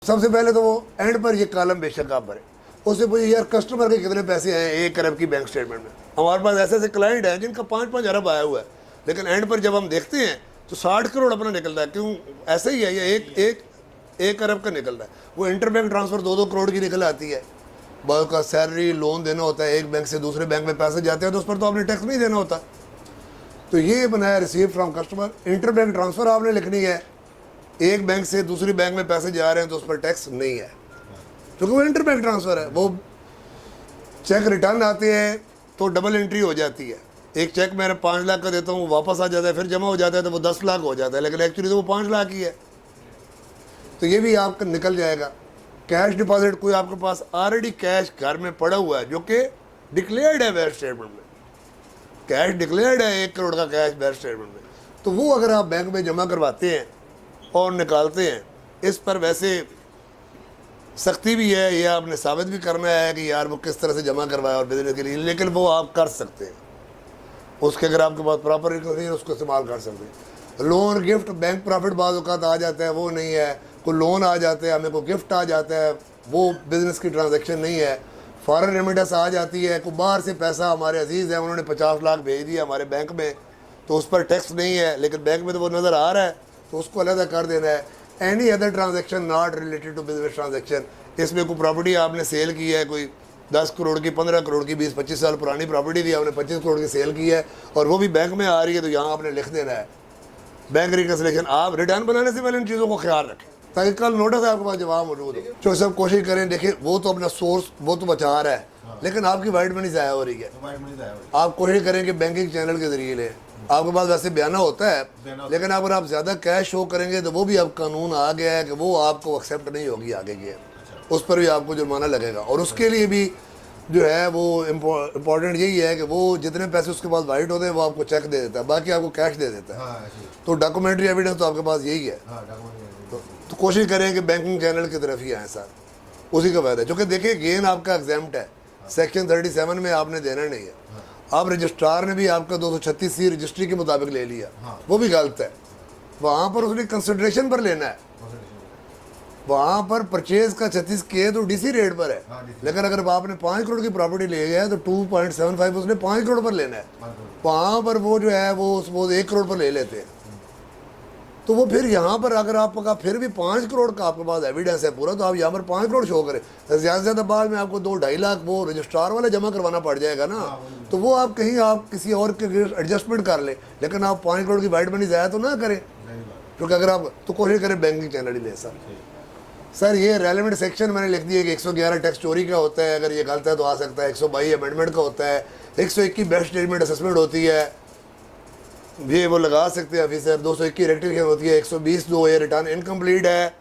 सबसे पहले तो वो एंड पर ये कॉलम बेशक आप भरें, उससे पूछिए यार कस्टमर के कितने पैसे आए 1 अरब की बैंक स्टेटमेंट में। हमारे पास ऐसे ऐसे क्लाइंट हैं जिनका 5-5 अरब आया हुआ है, लेकिन एंड पर जब हम देखते हैं तो 60 करोड़ अपना निकलता है। क्यों? ऐसे ही है, ये एक अरब का निकल रहा है। वो इंटरबैंक ट्रांसफ़र 2-2 करोड़ की निकल आती है। बहुत का सैलरी लोन देना होता है, एक बैंक से दूसरे बैंक में पैसे जाते हैं तो उस पर तो आपने टैक्स नहीं देना होता। तो ये बनाया receive from customer. Interbank transfer आपने लिखनी है, एक बैंक से दूसरी बैंक में पैसे जा रहे हैं तो उस पर टैक्स नहीं है, क्योंकि वो इंटरबैंक ट्रांसफ़र है। वो चेक रिटर्न आते हैं तो डबल एंट्री हो जाती है। एक चेक मैंने 5 लाख का देता हूँ, वापस आ जाता है, फिर जमा हो जाता है तो वो 10 लाख हो जाता है, लेकिन एक्चुअली तो वो 5 लाख ही है। तो ये भी आपका निकल जाएगा। कैश डिपॉजिट, कोई आपके पास ऑलरेडी कैश घर में पड़ा हुआ है जो कि डिक्लेयर्ड है बैंक स्टेटमेंट में, कैश डिक्लेयर्ड है 1 करोड़ का कैश बैंक स्टेटमेंट में, तो वो अगर आप बैंक में जमा करवाते हैं और निकालते हैं, इस पर वैसे सख्ती भी है, ये आपने साबित भी करना है कि यार वो किस तरह से जमा करवाया और बिजनेस के लिए, लेकिन वो आप कर सकते हैं। उसके अगर आपके पास प्रॉपर रिकवरी है उसको इस्तेमाल कर सकते हैं। लोन गिफ्ट बैंक प्रॉफिट बाज़ औक़ात आ जाता है, वो नहीं है। कोई लोन आ जाते हैं, हमें कोई गिफ्ट आ जाता है, वो बिज़नेस की ट्रांजेक्शन नहीं है। फॉरेन रेमिटेंस आ जाती है, कोई बाहर से पैसा हमारे अजीज़ है उन्होंने 50 लाख भेज दिया हमारे बैंक में, तो उस पर टैक्स नहीं है, लेकिन बैंक में तो वो नज़र आ रहा है, तो उसको अलग कर देना है। Any other transaction not related to business transaction, इसमें कोई प्रॉपर्टी आपने सेल की है, कोई 10 करोड़ की, 15 करोड़ की, 20-25 साल पुरानी प्रॉपर्टी थी, आपने 25 करोड़ की सेल की है और वो भी बैंक में आ रही है, तो यहाँ आपने लिख देना है बैंक रिकन्सिलेशन। आप रिटर्न बनाने से पहले इन चीज़ों को ख्याल रखें ताकि कल नोटिस आपके पास जवाब मौजूद हो। जो सब कोशिश करें, देखिए वो तो अपना सोर्स वो तो बचा रहा है, लेकिन आपकी वाइट मनी ज़ाया हो रही है। आप कोशिश करें कि बैंकिंग चैनल के ज़रिए लें। आपके पास वैसे बयाना होता है, लेकिन अगर आप ज़्यादा कैश शो करेंगे तो वो भी अब कानून आ गया है कि वो आपको एक्सेप्ट नहीं होगी आगे की, उस पर भी आपको जुर्माना लगेगा। और उसके लिए भी जो है वो इम्पोर्टेंट यही है कि वो जितने पैसे उसके पास वाइट होते हैं वो आपको चेक दे देता है, बाकी आपको कैश दे देता है। तो डॉक्यूमेंट्री एविडेंस तो आपके पास यही है। तो कोशिश करें कि बैंकिंग चैनल की तरफ ही आए सर, उसी का फायदा है। क्योंकि देखिए गेन आपका एग्जाम्प्ट है, सेक्शन 37 में आपने देना नहीं है। अब रजिस्ट्रार ने भी आपका 236C रजिस्ट्री के मुताबिक ले लिया, वो भी गलत है। वहाँ पर उसने कंसिडरेशन पर लेना है, वहाँ पर परचेज का 36K तो डीसी रेट पर है, लेकिन अगर आपने 5 करोड़ की प्रॉपर्टी ले गया है तो 2.75 उसने 5 करोड़ पर लेना है। वहाँ पर वो जो है वो सपोज 1 करोड़ पर ले लेते हैं, तो वो फिर यहाँ पर अगर आपका फिर भी 5 करोड़ का आपके पास एविडेंस है पूरा, तो आप यहाँ पर 5 करोड़ शो करें। ज़्यादा से ज़्यादा बाद में आपको 2-2.5 लाख वो रजिस्ट्रार वाला जमा करवाना पड़ जाएगा ना, तो वो आप कहीं आप किसी और के एडजस्टमेंट कर लें, लेकिन आप 5 करोड़ की वाइट मनी ज़ाया तो ना करें। क्योंकि अगर आप तो कोशिश करें बैंकिंग चैनल ही लें सर। ये रेलेवेंट सेक्शन मैंने लिख दिया कि 111 टैक्स चोरी का होता है, अगर ये गलत है तो आ सकता है। 122 अमेंडमेंट का होता है, 121 बेस्ट स्टेटमेंट असेसमेंट होती है, ये वो लगा सकते हैं ऑफिसर। 221 रेक्टिफिकेशन होती है। 120(2)A रिटर्न इनकम्प्लीट है,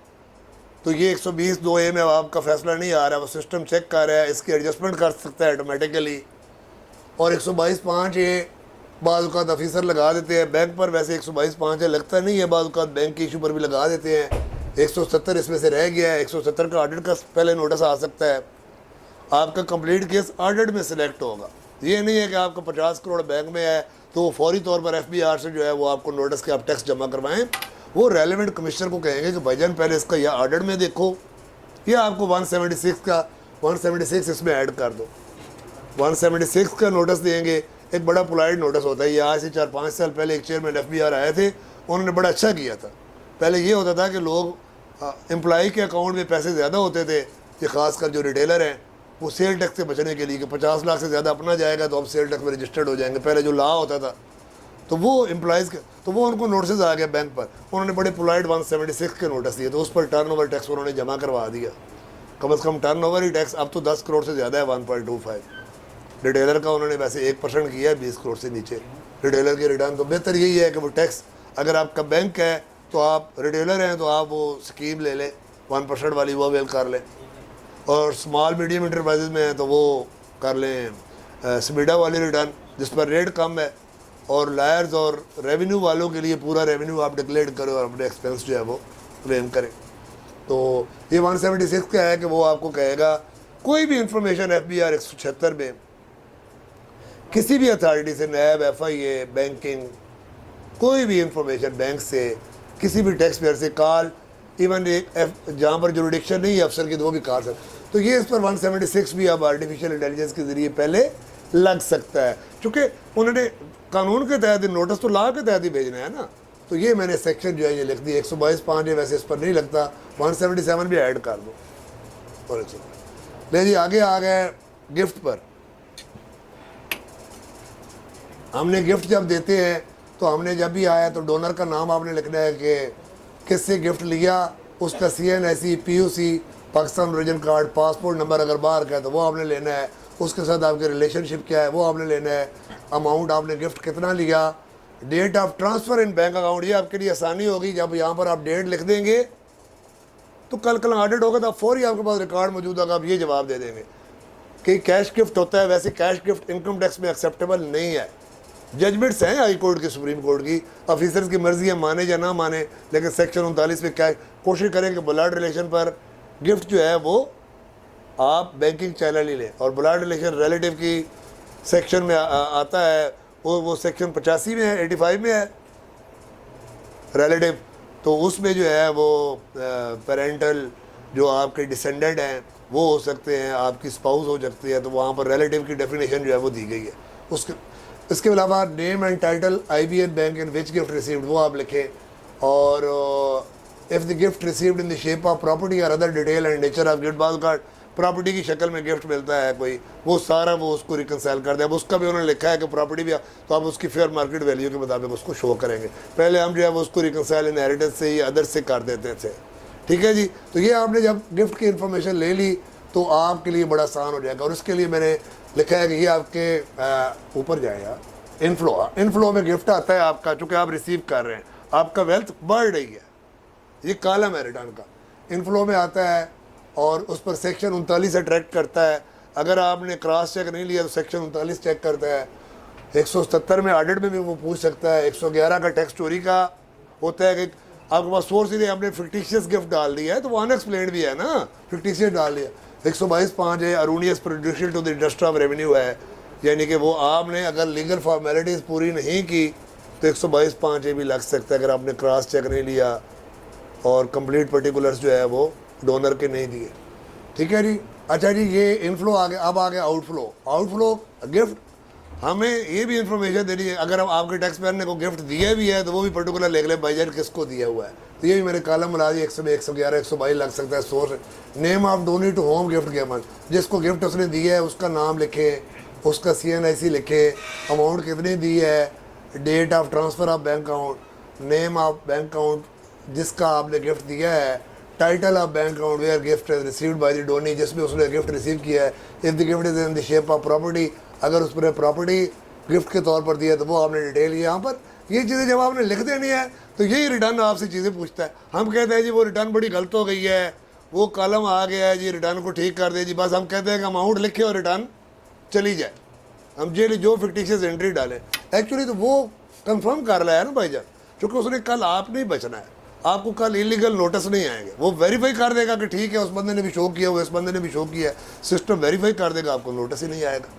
तो ये 120(2)A में आपका फैसला नहीं आ रहा, वो सिस्टम चेक कर रहा है, इसकी एडजस्टमेंट कर सकता है ऑटोमेटिकली। और 122(5)A बाद औक़ात ऑफिसर लगा देते हैं बैंक पर, वैसे 122(5)A लगता नहीं है, बाद औक़ात बैंक के इशू पर भी लगा देते हैं। 170 इसमें से रह गया है, 170 का ऑडिट का पहले नोटिस आ सकता है। आपका कंप्लीट केस ऑडिट में सिलेक्ट होगा। ये नहीं है कि आपका 50 करोड़ बैंक में है तो वो फौरी तौर पर FBR से जो है वो आपको नोटिस के आप टैक्स जमा करवाएं। वो रेलेवेंट कमिश्नर को कहेंगे कि भाईजान पहले इसका या ऑडिट में देखो, या आपको 176 इसमें ऐड कर दो। 176 का नोटिस देंगे, एक बड़ा पोलाइट नोटिस होता है। ये आज से 4-5 साल पहले एक चेयरमैन FBR आए थे, उन्होंने बड़ा अच्छा किया था। पहले ये होता था कि लोग एम्प्लॉई के अकाउंट में पैसे ज़्यादा होते थे, ये ख़ासकर जो रिटेलर हैं, वो सेल टैक्स से बचने के लिए कि 50 लाख से ज़्यादा अपना जाएगा तो अब सेल टैक्स में रजिस्टर्ड हो जाएंगे, पहले जो लॉ होता था। तो वो एम्प्लॉइज़ के तो वो उनको नोटिस आ गया बैंक पर, उन्होंने बड़े पोलाइट 176 के नोटिस दिए, तो उस पर टर्नओवर टैक्स उन्होंने जमा करवा दिया। कम से कम टर्नओवर ही टैक्स अब तो 10 करोड़ से ज़्यादा है, 1.25। रिटेलर का उन्होंने वैसे 1% किया है 20 करोड़ से नीचे रिटेलर की रिटर्न। तो बेहतर यही है कि वो टैक्स, अगर आपका बैंक है तो आप रिटेलर हैं तो आप वो स्कीम ले लें 1% वाली, वो अवेल कर लें। और स्मॉल मीडियम इंटरप्राइजेज में है तो वो कर लें स्पीडा वाली रिटर्न जिस पर रेट कम है। और लायर्स और रेवेन्यू वालों के लिए पूरा रेवेन्यू आप डिक्लेयर करो और अपने एक्सपेंस जो है वो क्लेम करें। तो ये 176 का है कि वो आपको कहेगा कोई भी इंफॉर्मेशन FBR 176 में किसी भी अथॉरिटी से, नैब, FIA, बैंकिंग, कोई भी इंफॉर्मेशन बैंक से, किसी भी टैक्स पेयर से कॉल इवन एक जहाँ पर जुरिडिक्शन नहीं है अफसर की तो वो भी काट सकते। तो ये इस पर 176 भी अब आर्टिफिशियल इंटेलिजेंस के ज़रिए पहले लग सकता है, चूँकि उन्होंने कानून के तहत नोटिस तो लॉ के तहत ही भेजना है ना। तो ये मैंने सेक्शन जो है ये लिख दी 122(5) है, वैसे इस पर नहीं लगता, 177 भी ऐड कर दो। और ले जी आगे आ गए गिफ्ट पर। हमने गिफ्ट जब देते हैं तो हमने जब भी आया तो डोनर का नाम आपने लिखना है कि किससे गिफ्ट लिया, उसका CNSE, PUC, Pakistan origin card, passport number अगर बाहर का है तो वो आपने लेना है, उसके साथ आपकी रिलेशनशिप क्या है वो आपने लेना है, अमाउंट आपने गिफ्ट कितना लिया, date of transfer in bank account. ये आपके लिए आसानी होगी, जब यहाँ पर आप डेट लिख देंगे तो कल ऑडिट होगा तो फौरी आपके पास रिकॉर्ड मौजूद होगा, आप ये जवाब दे देंगे कि कैश गिफ्ट होता है। वैसे कैश गिफ्ट इनकम टैक्स में एक्सेप्टेबल नहीं है। जजमेंट्स हैं हाई कोर्ट की, सुप्रीम कोर्ट की, ऑफिसर्स की मर्जी है माने या ना माने, लेकिन सेक्शन 39 में क्या कोशिश करें कि ब्लड रिलेशन पर गिफ्ट जो है वो आप बैंकिंग चैनल ही लें। और ब्लड रिलेशन रिलेटिव की सेक्शन में आता है, वो सेक्शन 85 में है, 85 में है रिलेटिव। तो उसमें जो है वो पेरेंटल जो आपके डिसेंडेंट हैं वो हो सकते हैं, आपकी स्पाउस हो सकती है, तो वहाँ पर रिलेटिव की डेफिनेशन जो है वो दी गई है। इसके अलावा name and title, IBN bank in which gift received वो आप लिखें, और if the gift received in the shape of property or other detail and nature of gift, बाज़ कार्ड प्रॉपर्टी की शक्ल में गिफ्ट मिलता है कोई, वो सारा वो उसको रिकनसाइल कर दे। अब उसका भी उन्होंने लिखा है कि प्रॉपर्टी भी, तो आप उसकी फेयर मार्केट वैल्यू के मुताबिक उसको शो करेंगे। पहले हम जो है वो उसको रिकनसाइल इनहेरिटेंस से या अदर से कर देते थे, ठीक है जी। तो ये आपने जब गिफ्ट की इन्फॉर्मेशन ले ली तो आपके लिए बड़ा आसान हो जाएगा। और उसके लिए मैंने लिखा है कि ये आपके ऊपर जाएगा इनफ्लो में गिफ्ट आता है आपका, चूँकि आप रिसीव कर रहे हैं, आपका वेल्थ बढ़ रही है, ये कॉलम है रिटर्न का, इनफ्लो में आता है और उस पर सेक्शन 39 अट्रैक्ट करता है। अगर आपने क्रॉस चेक नहीं लिया तो सेक्शन 39 चेक करता है। 177 में ऑडिट में भी वो पूछ सकता है। 111 का टैक्स चोरी का होता है कि आपके पास सोर्स ही नहीं, आपने फिक्टिशियस गिफ्ट डाल दिया है तो वो अनएक्सप्लेन्ड भी है ना, फिक्टिशियस डाल दिया। 122(5) है, erroneous prejudicial to the interest of revenue है, यानी कि वो आपने अगर लीगल फॉर्मेलिटीज़ पूरी नहीं की तो 122(5) ये भी लग सकता है अगर आपने क्रॉस चेक नहीं लिया और कंप्लीट पर्टिकुलर्स जो है वो डोनर के नहीं दिए, ठीक है जी। अच्छा जी, ये इनफ्लो आ गया। अब आ गया आउटफ्लो गिफ्ट। हमें ये भी इंफॉर्मेशन देनी है, अगर आपके टैक्स पेयर ने को गिफ्ट दिया भी है तो वो भी पर्टिकुलर लिख ले बाइजेट किसको दिया हुआ है। तो ये भी मेरे कॉलम मिला दी, 100, 111, 122 लग सकता है। Source, name of donee to whom gift given, जिसको गिफ्ट उसने दिया है उसका नाम लिखे, उसका CNIC लिखे, अमाउंट कितनी दी है, date of transfer of bank account, name of bank account जिसका आपने गिफ्ट दिया है, title of bank account where gift is received by the donee, जिसमें उसने गिफ्ट रिसीव किया है। If the gift is in the shape of property, अगर उस पर प्रॉपर्टी गिफ्ट के तौर पर दिया तो वो आपने डिटेल यहाँ पर ये चीज़ें जब आपने लिख देनी है तो यही रिटर्न आपसे चीज़ें पूछता है। हम कहते हैं जी वो रिटर्न बड़ी गलत हो गई है, वो कॉलम आ गया है जी, रिटर्न को ठीक कर दे जी, बस हम कहते हैं कि अमाउंट लिखे और रिटर्न चली जाए, हम जो फिक्टिशियस एंट्री डालें। एक्चुअली तो वो कंफर्म कर रहा है ना भाईजान, क्योंकि उसने कल आप नहीं बचना है, आपको कल इलीगल नोटिस नहीं आएंगे। वो वेरीफाई कर देगा कि ठीक है उस बंदे ने भी शो किया हुआ, इस बंदे ने भी शो किया है, सिस्टम वेरीफाई कर देगा, आपको नोटिस ही नहीं आएगा।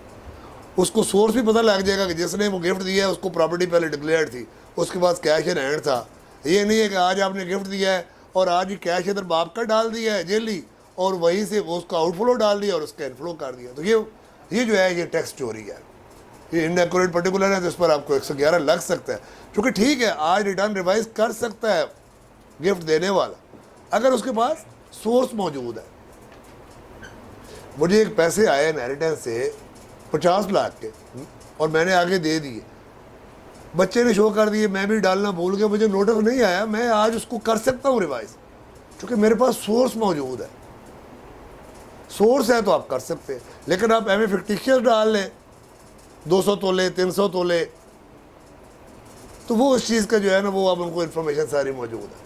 उसको सोर्स भी पता लग जाएगा कि जिसने वो गिफ्ट दिया है उसको प्रॉपर्टी पहले डिक्लेयर्ड थी, उसके पास कैश इन हैंड था। ये नहीं है कि आज आपने गिफ्ट दिया है और आज ही कैश इधर बाप का डाल दिया है जेली और वहीं से वो उसका आउटफ्लो डाल दिया और उसका इनफ्लो कर दिया। तो ये जो है ये टैक्स चोरी है, ये इनएक्यूरेट पर्टिकुलर है, तो इस पर आपको 111 लग सकता है। क्योंकि ठीक है आज रिटर्न रिवाइज कर सकता है गिफ्ट देने वाला अगर उसके पास सोर्स मौजूद है। मुझे एक पैसे आए इनहेरिटेंस से 50 लाख के और मैंने आगे दे दिए, बच्चे ने शो कर दिए, मैं भी डालना भूल गया, मुझे नोटिस नहीं आया, मैं आज उसको कर सकता हूँ रिवाइज, क्योंकि मेरे पास सोर्स मौजूद है। सोर्स है तो आप कर सकते हैं, लेकिन आप एम फिक्टिशियस डाल लें 200 तोले 300 तोले, तो वो उस चीज़ का जो है ना वो अब उनको इन्फॉर्मेशन सारी मौजूद है।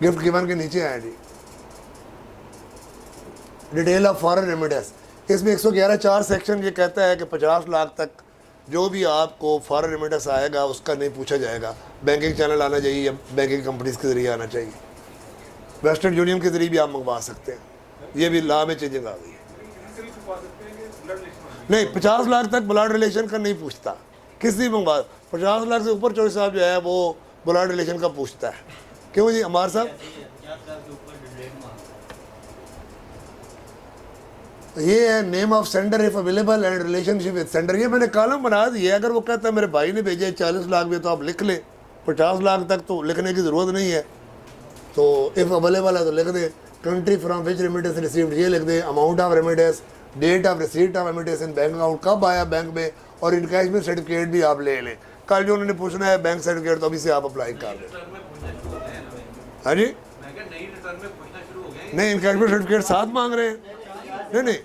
गिफ्ट गिवन के नीचे आए जी डिटेल ऑफ फॉरेन रेमिटेंस, इसमें 111(4) सेक्शन ये कहता है कि 50 लाख तक जो भी आपको फॉरेन रेमिटेंस आएगा उसका नहीं पूछा जाएगा, बैंकिंग चैनल आना चाहिए या बैंकिंग कंपनीज के ज़रिए आना चाहिए, वेस्टर्न यूनियन के ज़रिए भी आप मंगवा सकते हैं, ये भी लॉ में चेंजिंग आ गई है। नहीं 50 लाख तक ब्लड रिलेशन का नहीं पूछता, किसी भी मंगवा, 50 लाख से ऊपर चौधरी साहब जो है वो ब्लड रिलेशन का पूछता है, क्यों जी अमार साहब? ये है name of sender if available and relationship with sender. ये मैंने कॉलम बना दिया। अगर वो कहता है मेरे भाई ने भेजे 40 लाख में, तो आप लिख लें। 50 लाख तक तो लिखने की ज़रूरत नहीं है। तो इफ़ अवेलेबल है तो लिख दें country from which remittance received, ये लिख दें amount of remittance, date of receipt of remittance in bank account, कब आया बैंक में, और इनकैशमेंट सर्टिफिकेट भी आप ले लें। कल जो उन्होंने पूछना है बैंक सर्टिफिकेट, तो अभी से आप अप्लाई कर दें। हाँ जी, नहीं इनकैशमेंट सर्टिफिकेट साथ मांग रहे हैं। नहीं नहीं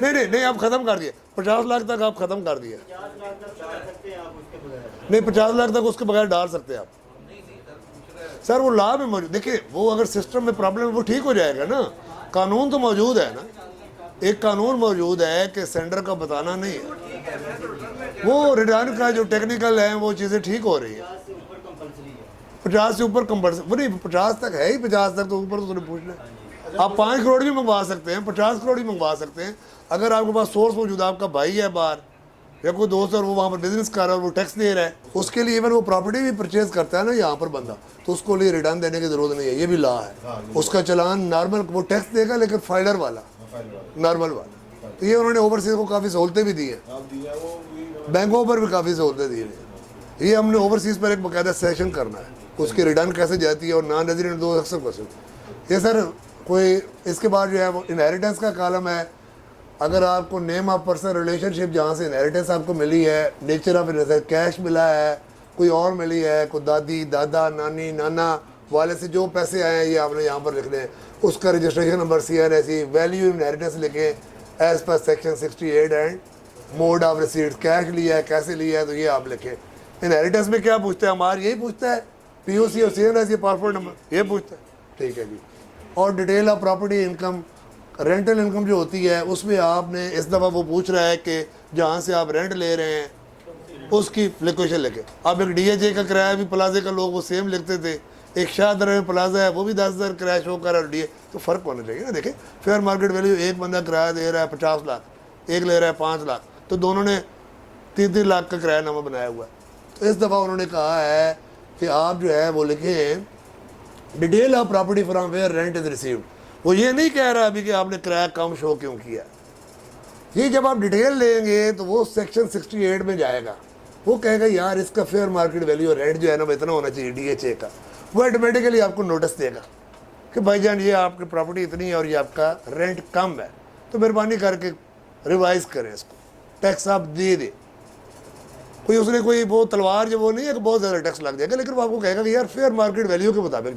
नहीं नहीं नहीं, आप ख़त्म कर दिए। 50 लाख तक आप ख़त्म कर दिए। नहीं 50 लाख तक उसके बगैर डाल सकते हैं आप सर। वो लाभ में मौजूद, देखिए वो अगर सिस्टम में प्रॉब्लम है वो ठीक हो जाएगा ना। कानून तो मौजूद है ना, एक कानून मौजूद है कि सेंडर का बताना नहीं है। वो रिटर्न का जो टेक्निकल है वो चीज़ें ठीक हो रही है। 50 से ऊपर कंपल्सरी, वो नहीं 50 तक है ही, 50 तक तो ऊपर तो तुमने पूछना है। आप 5 करोड़ भी मंगवा सकते हैं, 50 करोड़ भी मंगवा सकते हैं। अगर आपके पास सोर्स मौजूद है, आपका भाई है बाहर या कोई दोस्त है और वो वहाँ पर बिजनेस कर रहा है और वो टैक्स दे रहा है, उसके लिए इवन वो प्रॉपर्टी भी परचेज करता है ना यहाँ पर बंदा, तो उसको लिए रिटर्न देने की ज़रूरत नहीं है। ये भी लॉ है। उसका चलान नॉर्मल वो टैक्स देगा, लेकिन फाइलर वाला नॉर्मल वाला। तो ये उन्होंने ओवरसीज़ को काफ़ी सहूलतें भी दी हैं, बैंकों पर भी काफ़ी सहूलतें दी हैं। ये हमने ओवरसीज़ पर एक बाकायदा सेशन करना है, उसकी रिटर्न कैसे जाती है और नॉन रेजिडेंट 2 अक्सर क्वेश्चन। ये सर कोई इसके बाद जो है वो इनहेरिटेंस का कॉलम है। अगर आपको नेम ऑफ पर्सनल रिलेशनशिप, जहाँ से इनहेरिटेंस आपको मिली है, नेचर ऑफ इनहेरिटेंस, कैश मिला है, कोई और मिली है, कोई दादी दादा नानी नाना वाले से जो पैसे आए हैं, ये आपने यहाँ पर लिखने हैं। उसका registration number CRSE, value inheritance लिखे as per section 68 and mode of receipt, cash लिया है कैसे लिया है तो ये आप लिखें। इनहेरिटेंस में क्या पूछता है? हमारा यही पूछता है POC और CRSE पासपोर्ट नंबर, ये पूछता है। ठीक है जी। और detail of property income, rental income जो होती है उसमें आपने इस दफ़ा वो पूछ रहा है कि जहाँ से आप रेंट ले रहे हैं उसकी फ्लिक्वेशन लिखे। अब एक DHA का किराया भी प्लाजे का लोग वो सेम लिखते थे। एक शाहदरा में प्लाजा है वो भी 10,000 किराया शो कर, और DA तो फ़र्क होना चाहिए ना। देखें फेयर मार्केट वैल्यू, एक बंदा किराया दे रहा है 50 लाख, एक ले रहा है 5 लाख, तो दोनों ने 3-3 लाख का किरायानामा बनाया हुआ है। तो इस दफ़ा उन्होंने कहा है कि आप जो है वो लिखें detail of property from where rent is received. वो ये नहीं कह रहा अभी कि आपने किराया कम शो क्यों किया। ये जब आप डिटेल लेंगे तो वो सेक्शन 68 में जाएगा। वो कहेगा यार इसका फेयर मार्केट वैल्यू और रेंट जो है ना इतना होना चाहिए DHA का। वो ऑटोमेटिकली आपको नोटिस देगा कि भाईजान ये आपकी प्रॉपर्टी इतनी है और ये आपका रेंट कम है, तो मेहरबानी करके रिवाइज़ करें इसको, टैक्स आप दे दें। कोई उसने कोई वो तलवार जो वो नहीं है कि बहुत ज़्यादा टैक्स लग जाएगा, लेकिन वो आपको कहेगा कि यार फेयर मार्केट वैल्यू के मुताबिक